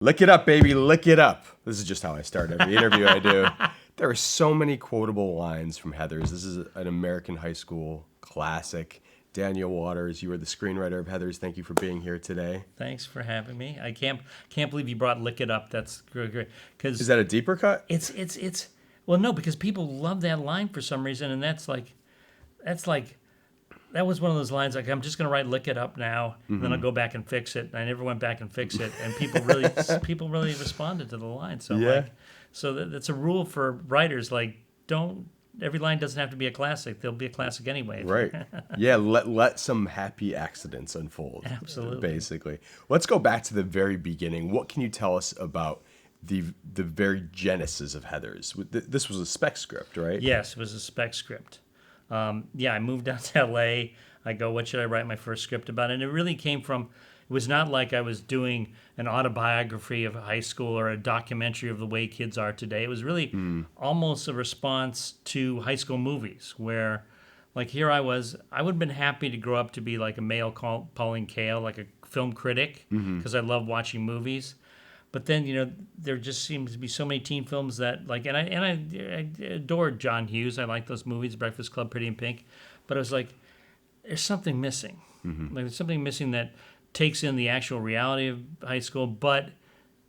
Lick it up, baby, lick it up. This is just how I start every interview I do. There are so many quotable lines from Heathers. This is an American high school classic. Daniel Waters, you are the screenwriter of Heathers. Thank you for being here today. Thanks for having me. I can't believe you brought "Lick It Up." That's great. Is that a deeper cut? It's well, no, because people love that line for some reason, and that was one of those lines like, I'm just gonna write "Lick It Up" now, and then I'll go back and fix it. And I never went back and fixed it, and people really responded to the line. So Yeah. that's a rule for writers. Like, every line doesn't have to be a classic. They'll be a classic anyway. Right. Yeah, let some happy accidents unfold. Absolutely. Basically. Let's go back to the very beginning. What can you tell us about the very genesis of Heathers? This was a spec script, right? Yes, it was a spec script. I moved down to LA. I go, what should I write my first script about? And it really came from, it was not like I was doing an autobiography of high school or a documentary of the way kids are today. It was really almost a response to high school movies where, like, here I was, I would have been happy to grow up to be like a male Pauline Kael, like a film critic, because I love watching movies. But then, there just seems to be so many teen films that, like, and I adored John Hughes. I like those movies, Breakfast Club, Pretty in Pink. But I was like, there's something missing. Like, there's something missing that takes in the actual reality of high school, but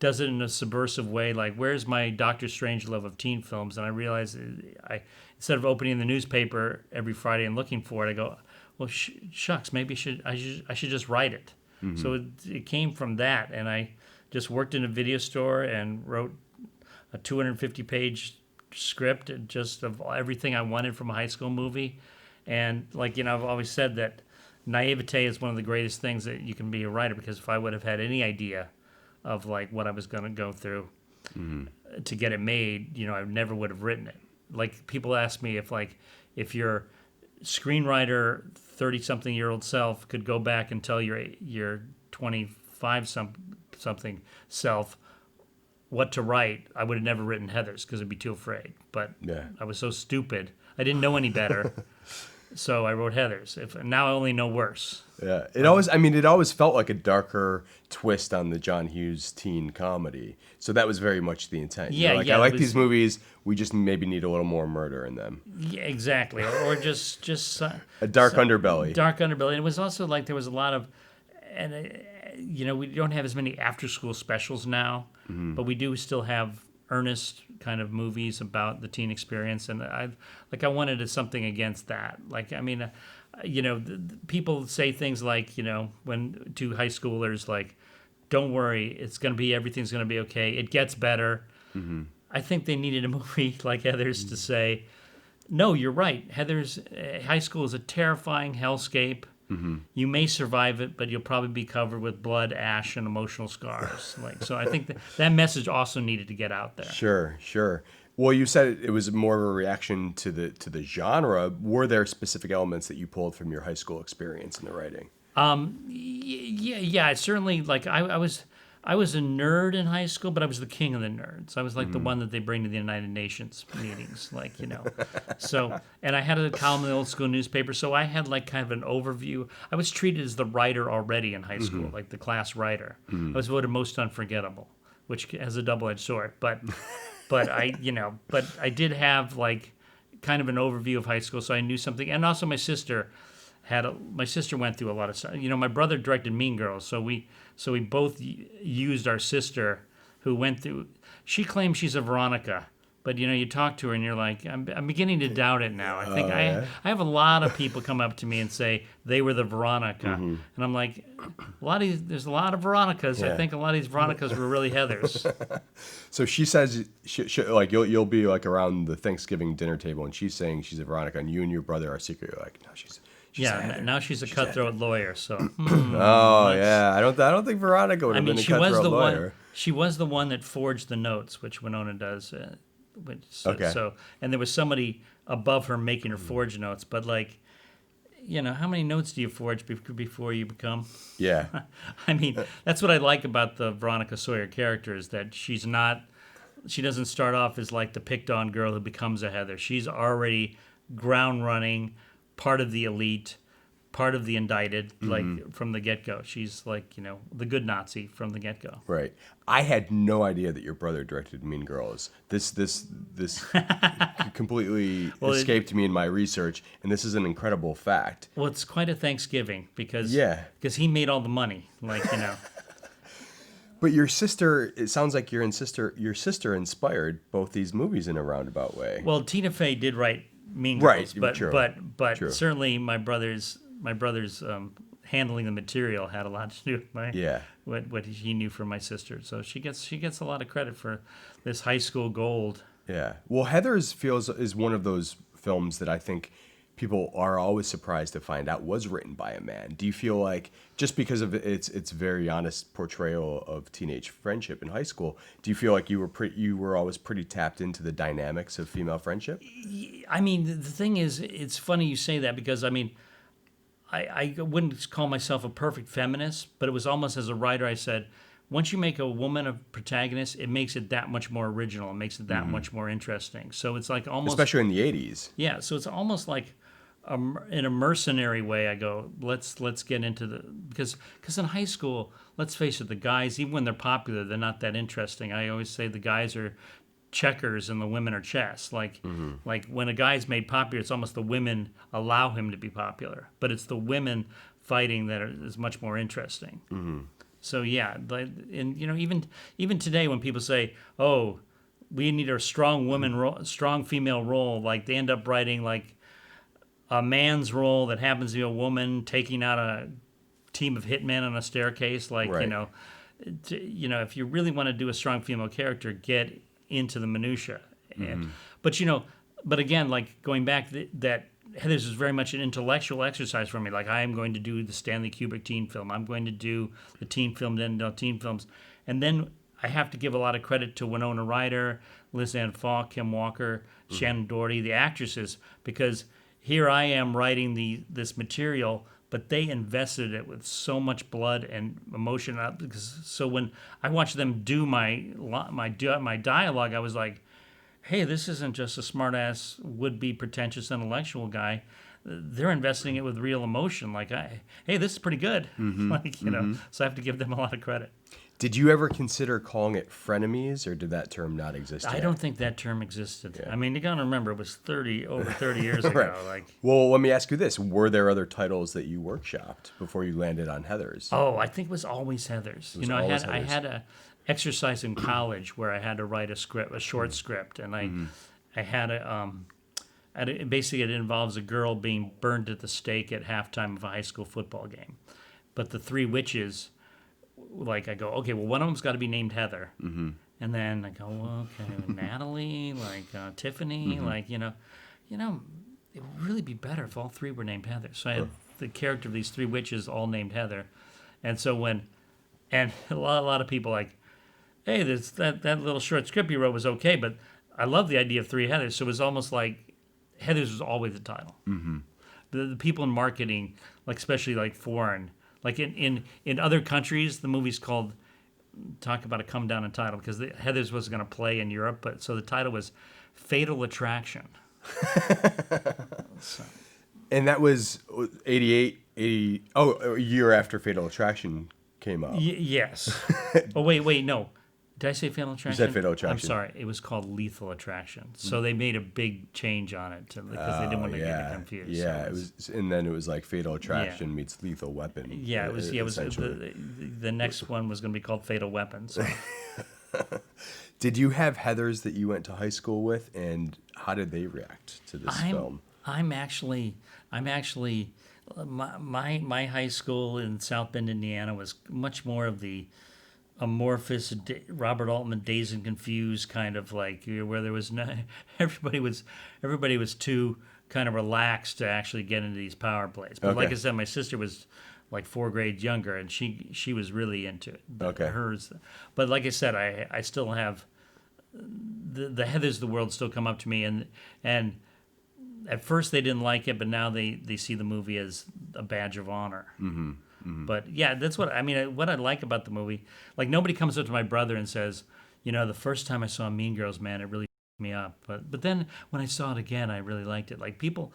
does it in a subversive way. Like, where's my Doctor Strangelove of teen films? And I realized instead of opening the newspaper every Friday and looking for it, I go, well, shucks, maybe I should just write it. So it came from that, and I just worked in a video store and wrote a 250-page script just of everything I wanted from a high school movie. And, like, I've always said that naivete is one of the greatest things that you can be a writer, because if I would have had any idea of, like, what I was going to go through to get it made, I never would have written it. Like, people ask me if your screenwriter 30-something-year-old self could go back and tell your 25-something self what to write, I would have never written Heathers because I'd be too afraid. But I was so stupid. I didn't know any better. So I wrote Heathers. Now I only know worse. Yeah, it always felt like a darker twist on the John Hughes teen comedy. So that was very much the intent. Yeah, I like these movies. We just maybe need a little more murder in them. Yeah, exactly, or just a dark underbelly. Dark underbelly. And it was also like there was a lot of, and we don't have as many after-school specials now, but we do still have earnest kind of movies about the teen experience, and I wanted something against that. Like, I mean, people say things like, when to high schoolers, like, don't worry, everything's gonna be okay. It gets better. I think they needed a movie like Heathers to say, no, you're right. Heathers, high school is a terrifying hellscape. You may survive it, but you'll probably be covered with blood, ash, and emotional scars. So I think that message also needed to get out there. Sure. Well, you said it was more of a reaction to the genre. Were there specific elements that you pulled from your high school experience in the writing? Yeah. Certainly, like, I was a nerd in high school, but I was the king of the nerds. I was like the one that they bring to the United Nations meetings, So, and I had a column in the old school newspaper, so I had like kind of an overview. I was treated as the writer already in high school, like the class writer. I was voted most unforgettable, which has a double-edged sword. But I did have like kind of an overview of high school, so I knew something. And also my sister went through a lot of stuff. My brother directed Mean Girls, so we both used our sister, who went through. She claims she's a Veronica, but you talk to her and you're like, I'm beginning to doubt it now. I think I have a lot of people come up to me and say they were the Veronica, and I'm like, there's a lot of Veronicas. Yeah. I think a lot of these Veronicas were really Heathers. So she says, like, you'll be like around the Thanksgiving dinner table, and she's saying she's a Veronica, and you and your brother are secretly like, no, she's now she's a cutthroat lawyer. So. Yeah, I don't think Veronica would have been a cutthroat lawyer. She was the one that forged the notes, which Winona does. So, and there was somebody above her making her forge notes. But, like, how many notes do you forge before you become? Yeah. I mean, that's what I like about the Veronica Sawyer character, is that she doesn't start off as like the picked on girl who becomes a Heather. She's already ground running, part of the elite, part of the indicted, like from the get-go. She's like, the good Nazi from the get-go. Right. I had no idea that your brother directed Mean Girls. This completely escaped me in my research, and this is an incredible fact. Well, it's quite a Thanksgiving because he made all the money, But your sister, it sounds like your sister inspired both these movies in a roundabout way. Well, Tina Fey did write Mean Girls, Right, but true. certainly my brother's handling the material had a lot to do with what he knew from my sister. So she gets a lot of credit for this high school gold. Yeah. Well, Heathers is one of those films that I think people are always surprised to find out was written by a man. Do you feel like, just because of its very honest portrayal of teenage friendship in high school, do you feel like you were always pretty tapped into the dynamics of female friendship? I mean, the thing is, it's funny you say that because, I mean, I wouldn't call myself a perfect feminist, but it was almost as a writer I said, once you make a woman a protagonist, it makes it that much more original. It makes it that much more interesting. So it's like almost... Especially in the 80s. Yeah, so it's almost like... in a mercenary way, I go, let's get into because in high school, let's face it, the guys, even when they're popular, they're not that interesting. I always say the guys are checkers and the women are chess. Like when a guy's made popular, it's almost the women allow him to be popular, but it's the women fighting that is much more interesting. So yeah, and even today when people say, oh, we need a strong strong female role, like they end up writing like a man's role that happens to be a woman taking out a team of hitmen on a staircase. Like, right. If you really want to do a strong female character, get into the minutia. But again, like going back, that Heathers is very much an intellectual exercise for me. Like I am going to do the Stanley Kubrick teen film. I'm going to do the teen film, then teen films. And then I have to give a lot of credit to Winona Ryder, Liz Ann Falk, Kim Walker, Shannen Doherty, the actresses, because here I am writing this material, but they invested it with so much blood and emotion. So when I watched them do my dialogue, I was like, hey, this isn't just a smart-ass, would-be pretentious intellectual guy. They're investing it with real emotion. Like, hey, this is pretty good. So I have to give them a lot of credit. Did you ever consider calling it frenemies, or did that term not exist yet? I don't think that term existed. Yeah. I mean, you got to remember, it was over 30 years right. ago. Like, well, let me ask you this. Were there other titles that you workshopped before you landed on Heathers? Oh, I think it was always Heathers. I had a exercise in college where I had to write a short script, and I had basically it involves a girl being burned at the stake at halftime of a high school football game. But the three witches... Like I go, okay, well, one of them's got to be named Heather, and then I go, well, okay, Natalie, like Tiffany, like it would really be better if all three were named Heather. So I had the character of these three witches all named Heather, and so a lot of people like, hey, that little short script you wrote was okay, but I love the idea of three Heathers. So it was almost like Heathers was always the title. The people in marketing, like especially like foreign. Like in other countries, the movie's called, talk about a come down in title, because Heathers was going to play in Europe, but so the title was Fatal Attraction. And that was 88, a year after Fatal Attraction came out. Yes. Oh, wait, no. Did I say Fatal Attraction? You said Fatal Attraction. I'm sorry. It was called Lethal Attraction. So they made a big change on it because they didn't want to get it confused. Yeah, so it was, and then it was like Fatal Attraction meets Lethal Weapon. Yeah, it was. The next one was going to be called Fatal Weapon. So. Did you have Heathers that you went to high school with, and how did they react to this film? I'm actually my high school in South Bend, Indiana, was much more of the amorphous Robert Altman Dazed and Confused kind of like, where there was everybody was too kind of relaxed to actually get into these power plays. But like I said, my sister was like 4 grades younger, and she was really into it. But like I said, I still have the Heathers of the world still come up to me, and at first they didn't like it, but now they see the movie as a badge of honor. But yeah, that's what I mean. What I like about the movie, like nobody comes up to my brother and says, the first time I saw Mean Girls, man, it really me up. But then when I saw it again, I really liked it. Like people,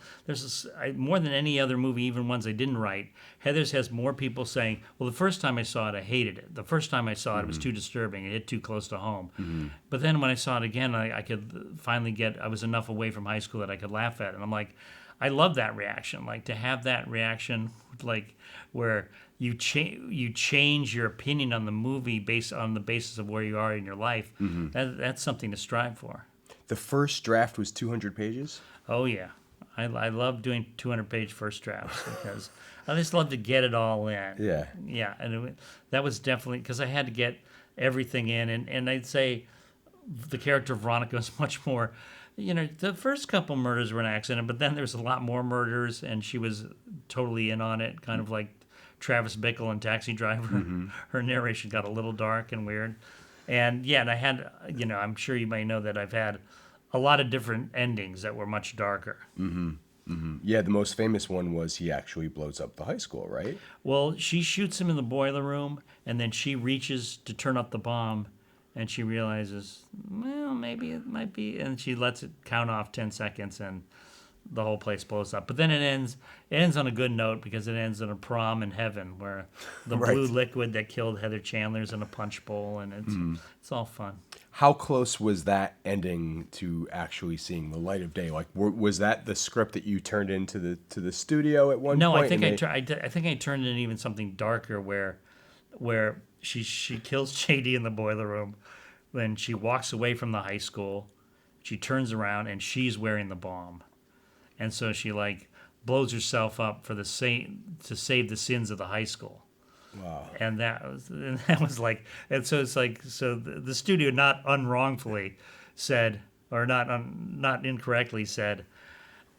more than any other movie, even ones I didn't write. Heathers has more people saying, "Well, the first time I saw it, I hated it. The first time I saw it, it was too disturbing. It hit too close to home." But then when I saw it again, I could finally get. I was enough away from high school that I could laugh at it. And I'm like, I love that reaction. Like to have that reaction, like where you change your opinion on the movie based on the basis of where you are in your life. That's something to strive for. The first draft was 200 pages? Oh, yeah. I love doing 200-page first drafts because I just love to get it all in. Yeah. Yeah, and that was definitely because I had to get everything in. And I'd say the character of Veronica was much more, the first couple murders were an accident, but then there's a lot more murders, and she was totally in on it, kind of like Travis Bickle in Taxi Driver. Her narration got a little dark and weird. And yeah, and I had, I'm sure you may know that I've had a lot of different endings that were much darker. Yeah, the most famous one was he actually blows up the high school, right? Well, she shoots him in the boiler room, and then she reaches to turn up the bomb, and she realizes, well, maybe it might be, and she lets it count off 10 seconds, and the whole place blows up. But then it ends on a good note because it ends in a prom in heaven where the Right. blue liquid that killed Heather Chandler's in a punch bowl, and it's all fun. How close was that ending to actually seeing the light of day? Like, was that the script that you turned into the studio at one No, point? I think I think I turned it in even something darker where she kills JD in the boiler room, then she walks away from the high school, she turns around and she's wearing the bomb. And so she blows herself up to save the sins of the high school. Wow. And that was like, and so it's like, so the studio not unwrongfully said, or not incorrectly said,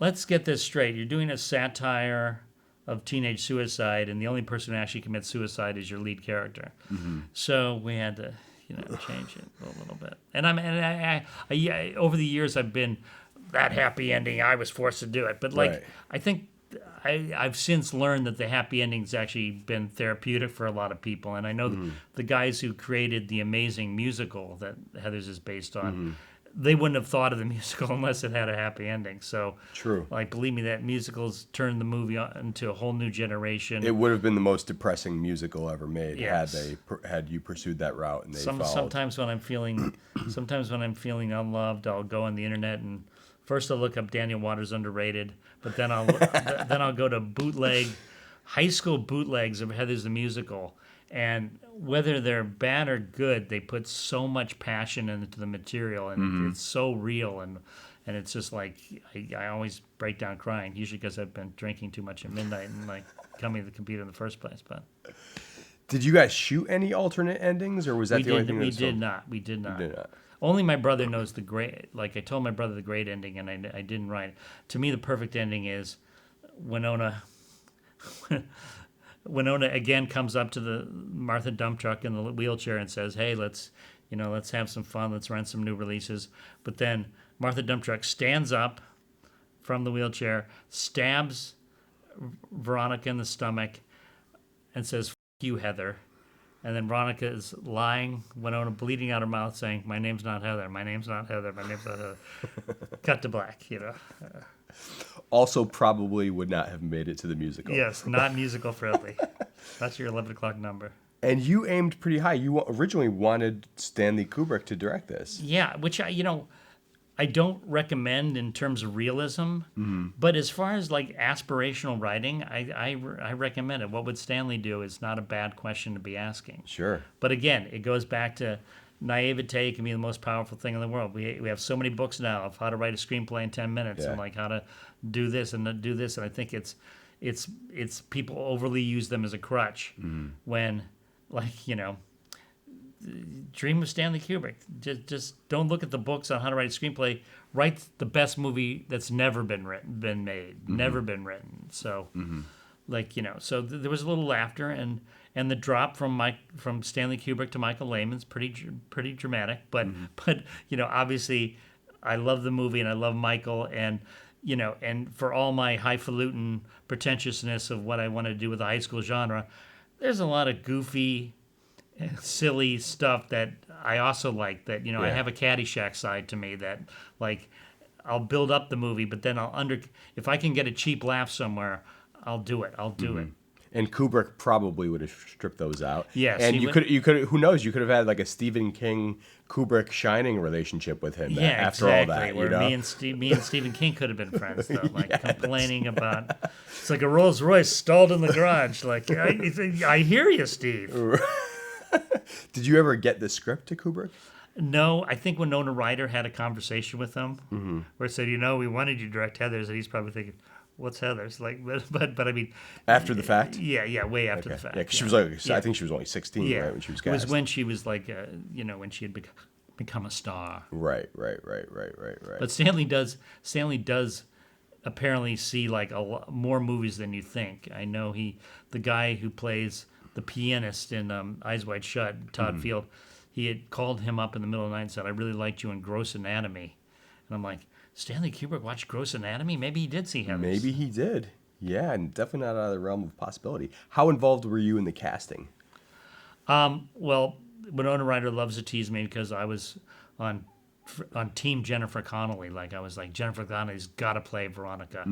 let's get this straight. You're doing a satire of teenage suicide, and the only person who actually commits suicide is your lead character. So we had to, change it a little bit. And I over the years I've been that happy ending. I was forced to do it, but Right. I think I've since learned that the happy ending's actually been therapeutic for a lot of people, and I know the guys who created the amazing musical that Heathers is based on, they wouldn't have thought of the musical unless it had a happy ending. So, True. Believe me, that musicals turned the movie into a whole new generation. It would have been the most depressing musical ever made Yes. had you pursued that route and they followed. Sometimes when I'm feeling unloved, I'll go on the internet and first I'll look up Daniel Waters underrated, but then I'll go to high school bootlegs of Heathers the Musical, and whether they're bad or good, they put so much passion into the material, and it's so real, and it's just like I always break down crying, usually because I've been drinking too much at midnight and coming to the computer in the first place. But did you guys shoot any alternate endings, or was that the only thing? We did not. You did not. Only my brother knows the great. I told my brother the great ending, and I didn't write it. To me, the perfect ending is Winona. Winona again comes up to the Martha dump truck in the wheelchair and says, "Hey, let's have some fun. Let's rent some new releases." But then Martha dump truck stands up from the wheelchair, stabs Veronica in the stomach, and says, "F you, Heather." And then Veronica is lying, Winona bleeding out her mouth, saying, "My name's not Heather. My name's not Heather. My name's not Heather." Cut to black, Also, probably would not have made it to the musical. Yes, not musical friendly. That's your 11 o'clock number. And you aimed pretty high. You originally wanted Stanley Kubrick to direct this. Yeah, which I don't recommend in terms of realism, but as far as aspirational writing, I recommend it. What would Stanley do is not a bad question to be asking. Sure. But again, it goes back to naivete can be the most powerful thing in the world. We have so many books now of how to write a screenplay in 10 minutes and how to do this and do this, and I think it's people overly use them as a crutch when dream of Stanley Kubrick. Just don't look at the books on how to write a screenplay. Write the best movie that's never been made, never been written. So, so there was a little laughter, and the drop from Stanley Kubrick to Michael Lehmann's pretty dramatic. But obviously, I love the movie and I love Michael, and and for all my highfalutin pretentiousness of what I want to do with the high school genre, there's a lot of goofy silly stuff that I also like. That I Yeah. have a Caddyshack side to me that like I'll build up the movie, but then if I can get a cheap laugh somewhere, I'll do it. I'll do it. And Kubrick probably would have stripped those out. Yes, and he you would- could who knows? You could have had like a Stephen King Kubrick Shining relationship with him. Yeah, after exactly. all that, Where me and Stephen King could have been friends, though. Like complaining about it's like a Rolls Royce stalled in the garage. Like I hear you, Steve. Did you ever get the script to Kubrick? No, I think Winona Ryder had a conversation with him where it said, we wanted you to direct Heathers, and he's probably thinking, what's Heathers? Like, but I mean, After the fact? yeah, way after the fact. Yeah, 'cause she was like, I think she was only 16, yeah, right, when she was it was cast. when she was like, when she had become a star. Right. But Stanley does apparently see like a lot more movies than you think. I know the guy who plays the pianist in Eyes Wide Shut, Todd Field, he had called him up in the middle of the night and said, I really liked you in Gross Anatomy. And I'm like, Stanley Kubrick watched Gross Anatomy? Maybe he did see Heathers. Maybe he did. Yeah, and definitely not out of the realm of possibility. How involved were you in the casting? Well, Winona Ryder loves to tease me because I was on Team Jennifer Connelly. Like I was like, Jennifer Connelly's got to play Veronica,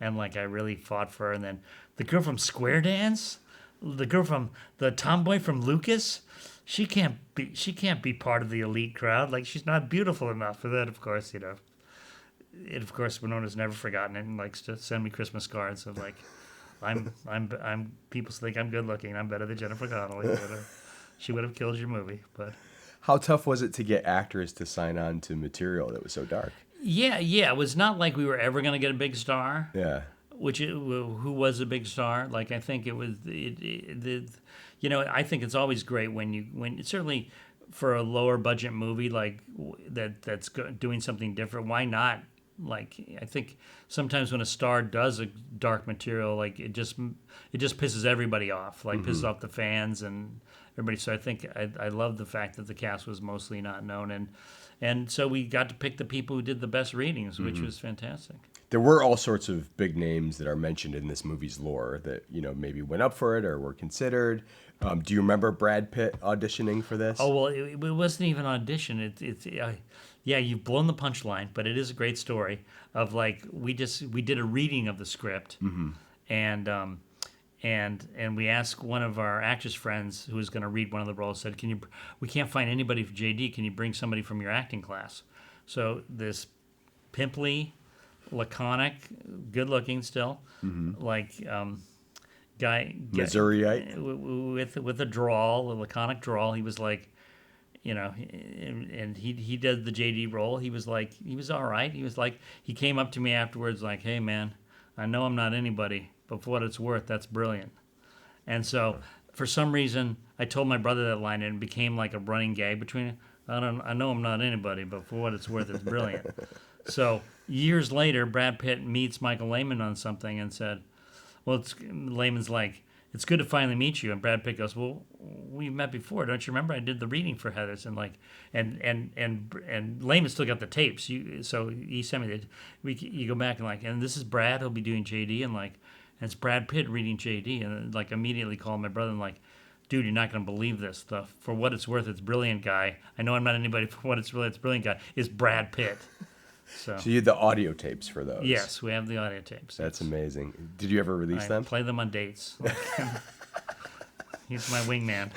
and like I really fought for her. And then the girl from Square Dance, the girl from the tomboy from Lucas, she can't be part of the elite crowd. Like she's not beautiful enough for that. Of course, And of course, Winona's never forgotten it and likes to send me Christmas cards of like, I'm people think I'm good looking. I'm better than Jennifer Connelly. She would have killed your movie, but. How tough was it to get actors to sign on to material that was so dark? Yeah. It was not like we were ever going to get a big star. Yeah. Who was a big star? Like I think it was I think it's always great when certainly for a lower budget movie like that's doing something different. Why not? Like I think sometimes when a star does a dark material, like it just pisses everybody off. Like pisses off the fans and everybody. So I think I love the fact that the cast was mostly not known and so we got to pick the people who did the best readings, which was fantastic. There were all sorts of big names that are mentioned in this movie's lore that, maybe went up for it or were considered. Do you remember Brad Pitt auditioning for this? Oh, well, it wasn't even an audition. Yeah, you've blown the punchline, but it is a great story of like, we did a reading of the script and we asked one of our actress friends who was going to read one of the roles, said, we can't find anybody for JD. Can you bring somebody from your acting class? So this pimply, laconic, good-looking still, guy Missouriite with a drawl, a laconic drawl. He was like, and he did the JD role. He was all right. He was like, he came up to me afterwards like, hey man, I know I'm not anybody, but for what it's worth, that's brilliant. And so for some reason, I told my brother that line and it became like a running gag between. I know I'm not anybody, but for what it's worth, it's brilliant. So years later, Brad Pitt meets Michael Lehman on something and said, well, Lehman's like, it's good to finally meet you. And Brad Pitt goes, well, we've met before. Don't you remember? I did the reading for Heathers. And Lehman still got the tapes. So he sent me you go back and like, and this is Brad. He'll be doing JD. And like, and it's Brad Pitt reading JD. And like immediately called my brother and like, dude, you're not going to believe this stuff. For what it's worth, it's brilliant guy. I know I'm not anybody. For what it's brilliant guy. Is Brad Pitt. So you had the audio tapes for those? Yes, we have the audio tapes. That's amazing. Did you ever release them? Play them on dates. He's my wingman.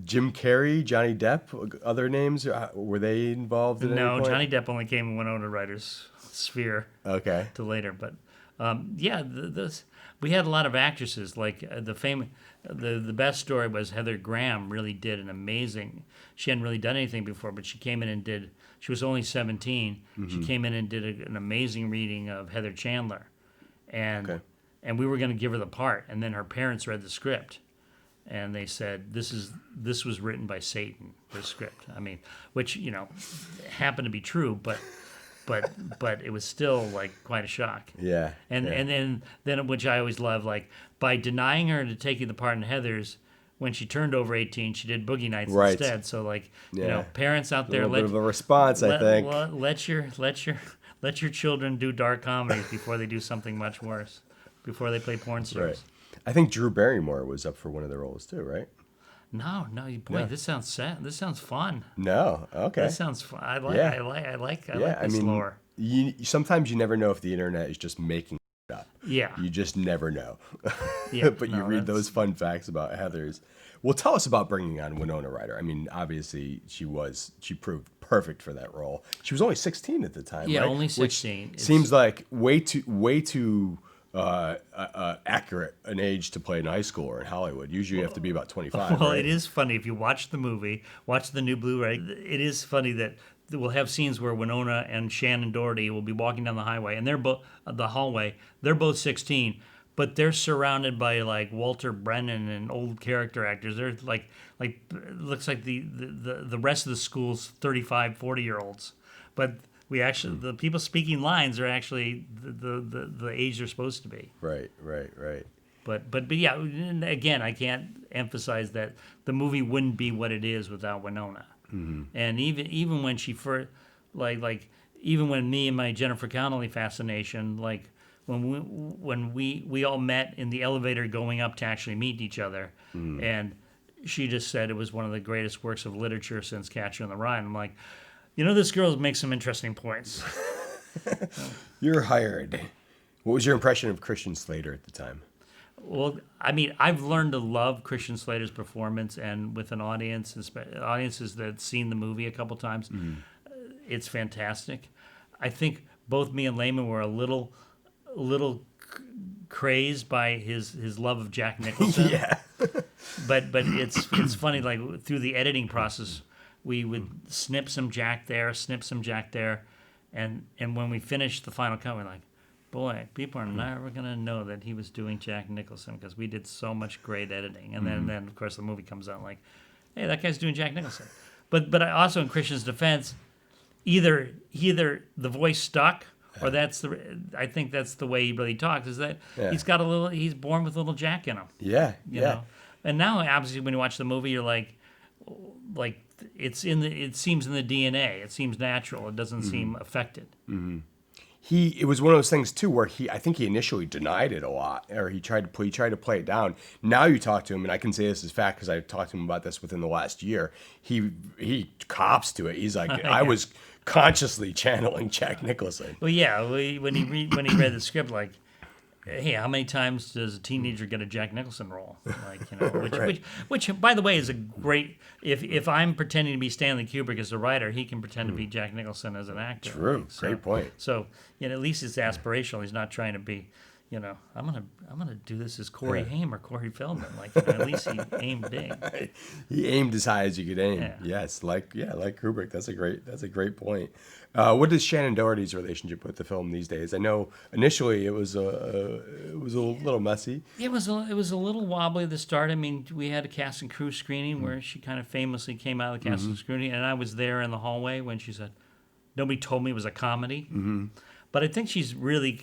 Jim Carrey, Johnny Depp, other names, were they involved in any No, point? Johnny Depp only came in Winona Ryder's sphere. Okay. To later, but we had a lot of actresses. Like the best story was Heather Graham really did an amazing. She hadn't really done anything before, but she came in and did. She was only 17. She came in and did an amazing reading of Heather Chandler, and we were going to give her the part, and then her parents read the script, and they said this was written by Satan. The script, I mean, which happened to be true, but it was still like quite a shock. Yeah. And then which I always love, like by denying her to taking the part in Heathers, when she turned over 18, she did Boogie Nights instead. So like parents out there, a little bit of a response, I think. Let your children do dark comedies before they do something much worse, before they play porn stars. Right. I think Drew Barrymore was up for one of the roles too, right? No, boy, No. this sounds sad. This sounds fun. No. Okay. This sounds fun. I like. Yeah. I like Yeah. I this mean, lore. sometimes you never know if the internet is just making it up. Yeah. You just never know. Yeah, But you no, read that's- those fun facts about Heathers. Well, tell us about bringing on Winona Ryder. I mean, obviously she proved perfect for that role. She was only 16 at the time, Yeah, right? only Which 16. It's- seems like way too accurate an age to play in high school or in Hollywood. Usually you have to be about 25, Well, right? it is funny if you watch the movie, watch the new Blu-ray. It is funny that we'll have scenes where Winona and Shannen Doherty will be walking down the highway, and they're both the hallway. They're both 16, but they're surrounded by like Walter Brennan and old character actors. They're like looks like the rest of the school's 35, 40-year-olds, but. We actually, the people speaking lines are actually the age they're supposed to be. Right. But yeah, again, I can't emphasize that the movie wouldn't be what it is without Winona. Mm-hmm. And even when she first, even when me and my Jennifer Connelly fascination, like when we all met in the elevator going up to actually meet each other, and she just said it was one of the greatest works of literature since Catcher in the Rye. And I'm like, this girl makes some interesting points. You're hired. What was your impression of Christian Slater at the time? Well, I mean, I've learned to love Christian Slater's performance, and with an audience, audiences that've seen the movie a couple times, it's fantastic. I think both me and Lehman were a little crazed by his love of Jack Nicholson. Yeah. But it's funny, like through the editing process, we would snip some Jack there, and when we finished the final cut, we're like, boy, people are never gonna know that he was doing Jack Nicholson because we did so much great editing. And then of course the movie comes out like, hey, that guy's doing Jack Nicholson. But I also, in Christian's defense, either the voice stuck, or I think that's the way he really talks. Is that he's born with a little Jack in him. Yeah. You know? And now, obviously, when you watch the movie, you're like it seems in the DNA. It seems natural. It doesn't seem affected. It was one of those things too where I think he initially denied it a lot, or he tried to play it down. Now you talk to him, and I can say this is fact because I talked to him about this within the last year. He cops to it. He's like, I was consciously channeling Jack Nicholson. Well, yeah, when he read the script, like, hey, how many times does a teenager get a Jack Nicholson role? Which by the way is a great. If I'm pretending to be Stanley Kubrick as a writer, he can pretend to be Jack Nicholson as an actor. True, great point. So at least it's aspirational. He's not trying to be. I'm gonna do this as Corey Haim or Corey Feldman. At least he aimed big. He aimed as high as you could aim. Yeah. Yes, like Kubrick. That's a great point. What is Shannen Doherty's relationship with the film these days? I know initially it was a little messy. It was a little wobbly at the start. I mean, we had a cast and crew screening where she kind of famously came out of the cast and screening, and I was there in the hallway when she said, "Nobody told me it was a comedy." But I think she's really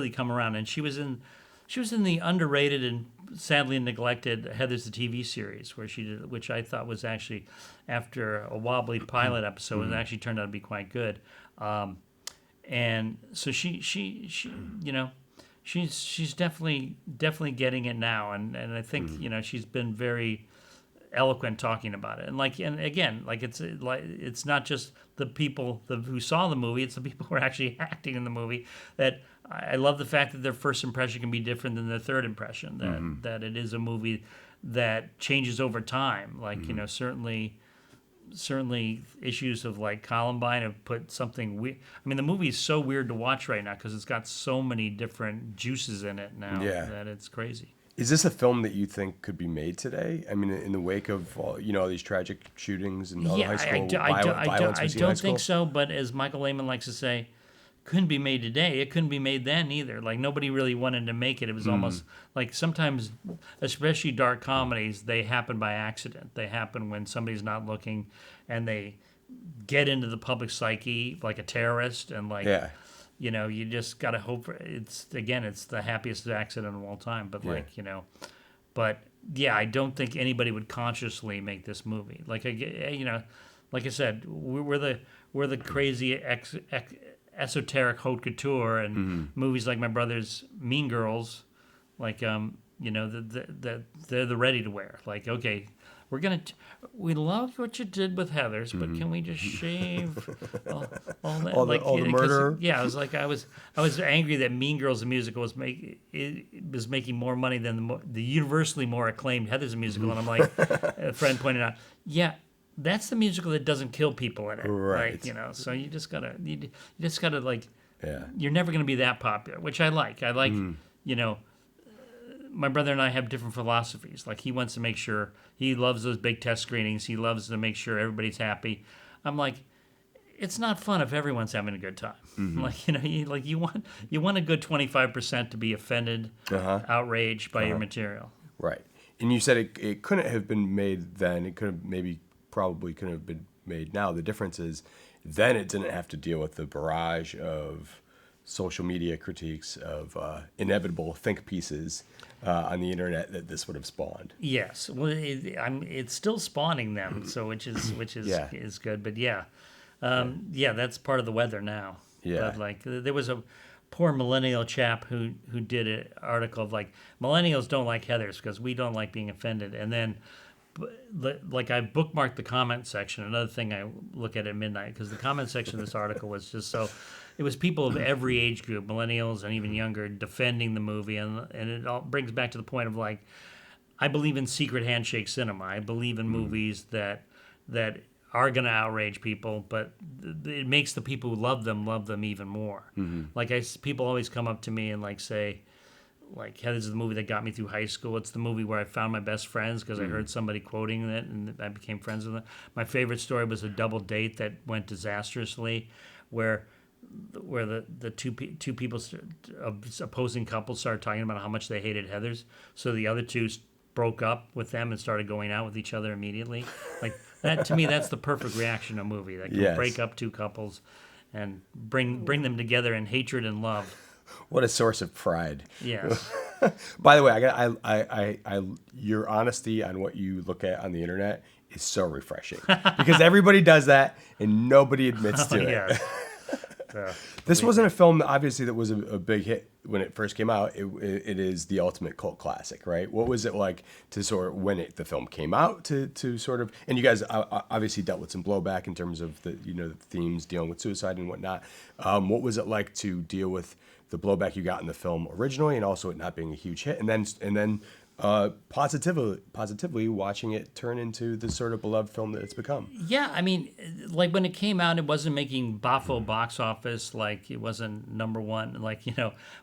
come around, and she was in the underrated and sadly neglected Heathers the TV series, where she did, which I thought was actually, after a wobbly pilot episode, it actually turned out to be quite good. And so she's definitely getting it now, and I think she's been very eloquent talking about it, and again, it's not just the people who saw the movie, it's the people who are actually acting in the movie. That I love the fact that their first impression can be different than their third impression, that it is a movie that changes over time. Certainly issues of like Columbine have put something weird. I mean, the movie is so weird to watch right now because it's got so many different juices in it now that it's crazy. Is this a film that you think could be made today? I mean, in the wake of all these tragic shootings and all the high school violence I don't think so. But as Michael Lehman likes to say, couldn't be made today. It couldn't be made then either. Like nobody really wanted to make it. It was almost like sometimes, especially dark comedies, they happen by accident. They happen when somebody's not looking, and they get into the public psyche like a terrorist, and you just gotta hope for it's the happiest accident of all time. But I don't think anybody would consciously make this movie. Like I said, we're the crazy esoteric haute couture, and movies like my brother's Mean Girls, they're the ready to wear. Like, okay, we love what you did with Heathers, but can we just shave all that? All the murder. Yeah, I was angry that Mean Girls the musical was making more money than the universally more acclaimed Heathers the musical, and I'm like, a friend pointed out, yeah. That's the musical that doesn't kill people in it, right? So you just gotta like, yeah. You're never gonna be that popular, which I like. I like, my brother and I have different philosophies. Like, he wants to make sure, he loves those big test screenings. He loves to make sure everybody's happy. I'm like, it's not fun if everyone's having a good time. Like, you want a good 25% to be offended, outraged by your material. Right. And you said it couldn't have been made then. It could have probably couldn't have been made now. The difference is then it didn't have to deal with the barrage of social media critiques of inevitable think pieces on the internet that this would have spawned. Yes, well, it's still spawning them, so which is is good. But that's part of the weather now. Yeah, but like there was a poor millennial chap who did an article of like, millennials don't like Heathers because we don't like being offended, and then. Like, I bookmarked the comment section. Another thing I look at midnight, because the comment section of this article was just so. It was people of every age group, millennials and even younger, defending the movie, and it all brings back to the point of like, I believe in secret handshake cinema. I believe in movies that are going to outrage people, but it makes the people who love them even more. Like, people always come up to me and like say. Like, Heathers is the movie that got me through high school. It's the movie where I found my best friends because I heard somebody quoting it and I became friends with them. My favorite story was a double date that went disastrously, where the two people, opposing couples, started talking about how much they hated Heathers. So the other two broke up with them and started going out with each other immediately. Like, that, to me, that's the perfect reaction to a movie that can break up two couples and bring them together in hatred and love. What a source of pride. Yes. By the way, I your honesty on what you look at on the internet is so refreshing because everybody does that and nobody admits to it. This wasn't a film, obviously, that was a big hit when it first came out. It is the ultimate cult classic, right? What was it like to sort of, when the film came out, to sort of, and you guys obviously dealt with some blowback in terms of the themes dealing with suicide and whatnot. What was it like to deal with the blowback you got in the film originally, and also it not being a huge hit, and then positively watching it turn into the sort of beloved film that it's become? Yeah, I mean, like, when it came out, it wasn't making boffo box office, like it wasn't number one, like,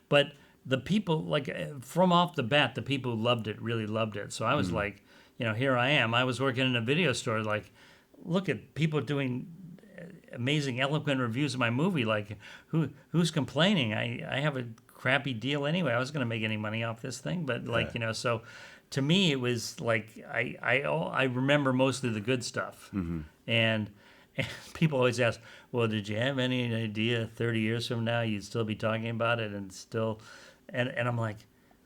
but the people, like, from off the bat, the people who loved it really loved it. So I was like, here I am. I was working in a video store, like, look at people doing amazing, eloquent reviews of my movie. Like, who's complaining? I have a crappy deal anyway. I was going to make any money off this thing, but like, so to me it was like I remember mostly the good stuff. And people always ask, well, did you have any idea 30 years from now you'd still be talking about it and still, and I'm like,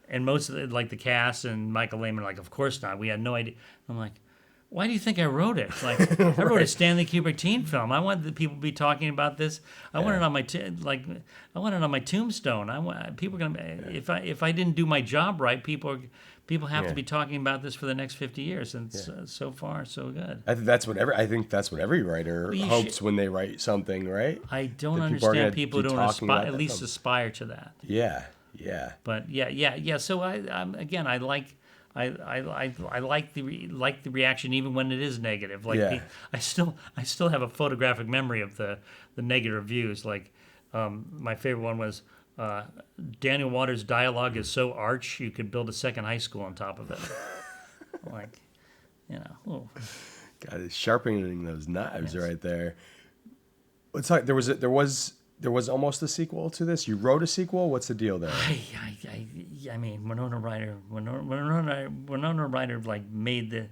and most of like the cast and Michael Lehman are like, of course not, we had no idea. I'm like, why do you think I wrote it? Like, I wrote a Stanley Kubrick teen film. I wanted the people to be talking about this. I want it on my I want it on my tombstone. I want people are gonna, if I didn't do my job right, people have to be talking about this for the next 50 years. And so far, so good. I think that's what every writer hopes when they write something, right? I don't understand people who don't at least aspire to that. Yeah. But yeah. So I like. I like the reaction even when it is negative. Like, I still have a photographic memory of the negative reviews. Like, my favorite one was Daniel Waters' dialogue is so arch you could build a second high school on top of it. Like, oh. God, it's sharpening those knives right there. It's like there was almost a sequel to this. You wrote a sequel. What's the deal there? I mean, Winona Ryder, like made the.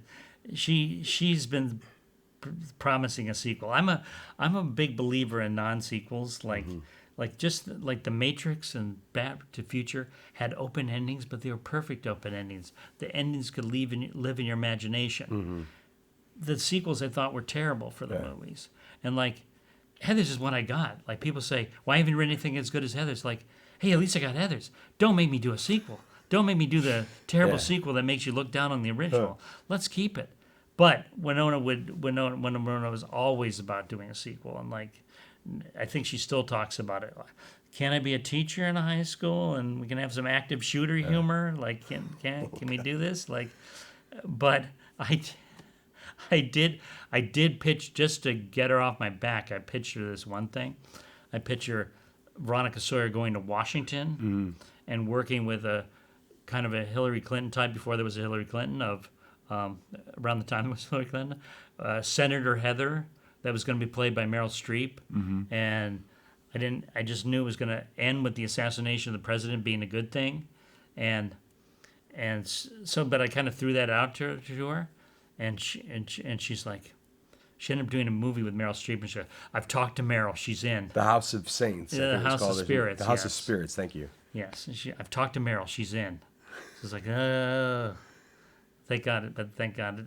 She's been promising a sequel. I'm a big believer in non-sequels. Like just like The Matrix and Back to the Future had open endings, but they were perfect open endings. The endings could live in your imagination. The sequels I thought were terrible for the movies, and like. Heathers is what I got. Like, people say, why haven't you written anything as good as Heathers? Like, hey, at least I got Heathers. Don't make me do a sequel. Don't make me do the terrible Yeah. sequel that makes you look down on the original. Let's keep it. But Winona was always about doing a sequel, and like, I think she still talks about it. Can I be a teacher in a high school, and we can have some active shooter humor? Like, can we do this? Like, but I did pitch just to get her off my back. I pitched her this one thing. I pitched her Veronica Sawyer going to Washington and working with a kind of a Hillary Clinton type before there was a Hillary Clinton of around the time there was Hillary Clinton, Senator Heather that was going to be played by Meryl Streep, and I just knew it was going to end with the assassination of the president being a good thing, but I kind of threw that out to her, and she's like, she ended up doing a movie with Meryl Streep, and she said, I've talked to Meryl, she's in. The House of Saints. I Yeah, think the it was House of called. Spirits, The House of yes. Spirits. Thank you. Yes, and I've talked to Meryl, she's in. So it's like, thank God.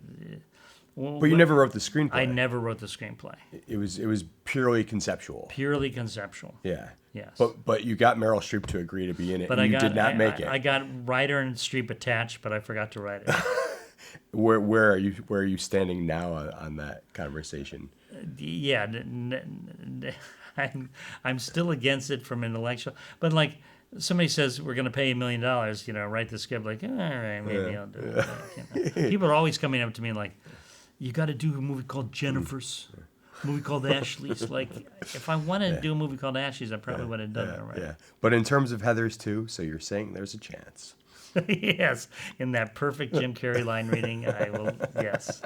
Well, But you never wrote the screenplay. I never wrote the screenplay. It was purely conceptual. Purely conceptual. Yeah. Yes. But you got Meryl Streep to agree to be in it. But and you did not make it. I got Ryder and Streep attached, but I forgot to write it. Where are you standing now on that conversation? Yeah, I'm still against it from intellectual, but like somebody says we're going to pay $1 million, write the script. Like, all right, maybe I'll do it. People are always coming up to me like, you got to do a movie called Jennifer's, a movie called Ashley's. Like, if I wanted to do a movie called Ashley's, I probably would have done it already. Yeah. But in terms of Heather's too, so you're saying there's a chance. Yes, in that perfect Jim Carrey line reading, I will. Yes.